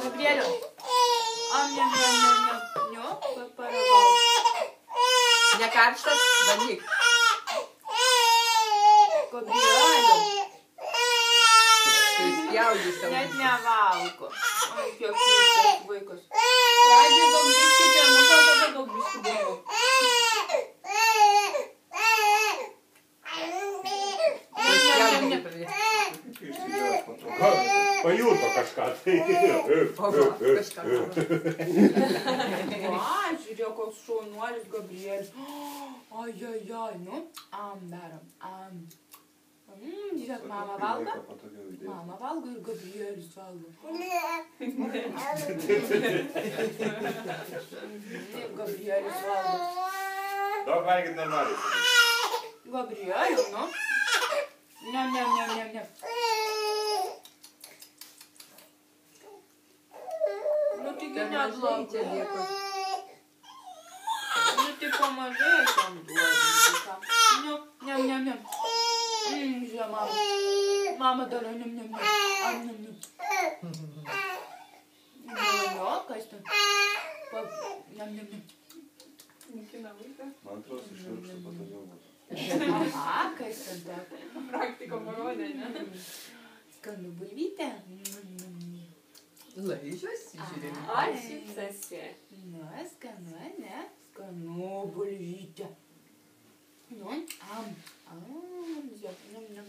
Gabrieliau. Paragau. Nekarštas, bandyk. Gabrieliau. Tai spjaudys savo. Net nevalgo. Ai, kiek keistas vaikas. Pradžiai daug biškį pienuko, tada daug biškį buvo. Pajuto kažką tai. Kažką. Va, žiūrėjau, koks šaunuolis Gabrielis. Ai, nu. Darom. Žiūrėk, mama valgo. Mama valgo ir Gabrielis valgo. Gabrielis valgo. Daug valgyt nenori. Gabrieliau, nu. Ne. Nu, taigi neblogai. Nu, tai pamažai aš jam duodu. Nu, ne. Žiūrėk, mama. Mama daro, ne. Nu, kas ten? Ne. Nikina vaiką. Man atrodo, išvirkščiu patogiau bus. Aha, kas ten tokio? Praktiko parodė, ne? Skanu bulvytė. Laižas, žiūrėk. Ai, šypsasi. Nu, skanu, ne? Skanu bulvytė. Nu, žiūrėk,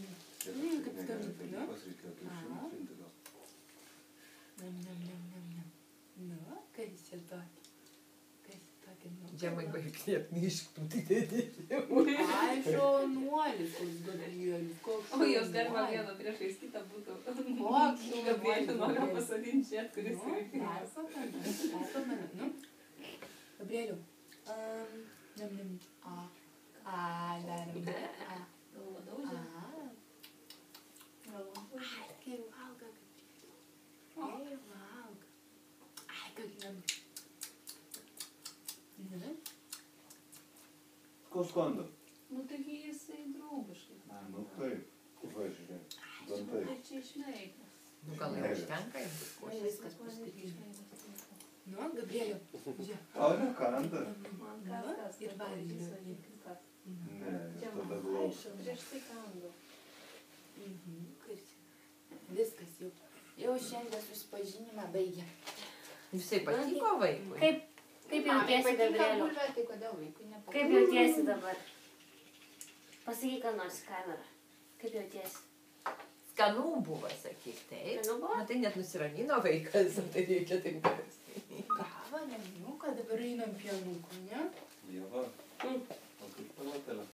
kaip skanu, nu? Nu, kas čia tokio? Žemai baigti net neišktų, tai dėdė. Ai, šaunuolis, koks Gabrielis, koks šaunuolis. O jos galima vieną priešais kitą būtų. Koks Gabrielį noriu pasodinti čia, kuris skirtingas. Perpamenu, nu. Gabrieliau. Darom. Galvodaužė. Kai valga, Gabrieliau. Ai, kaip nam. Ko skanda? Nu, taigi jisai draugiškai. Nu taip, va žiūrėk. Dantai. Tai čia išmeikas. Nu, gal jau užtenka jums? Viskas pastatyti. Nu, Gabrieliau. Žiūrėk. O ne kanda. Man kas. Ir valgyt. Ne, tada glauš. Prieš tai kandu. Viskas jau. Jau šiandien susipažinimą baigė. Visai patiko vaikui? Kaip jautiesi, Gabrieliau? Tai kodėl vaikui nepatiko? Kaip jautiesi dabar? Pasakyk, ką nors į kamerą. Kaip jautiesi? Skanu buvo, sakyk, taip. Skanu buvo? Na tai net nusiramino vaikas, tai reikia taip garsiai. Kava, nežinau, kad dabar einam pienukų, ne? Jie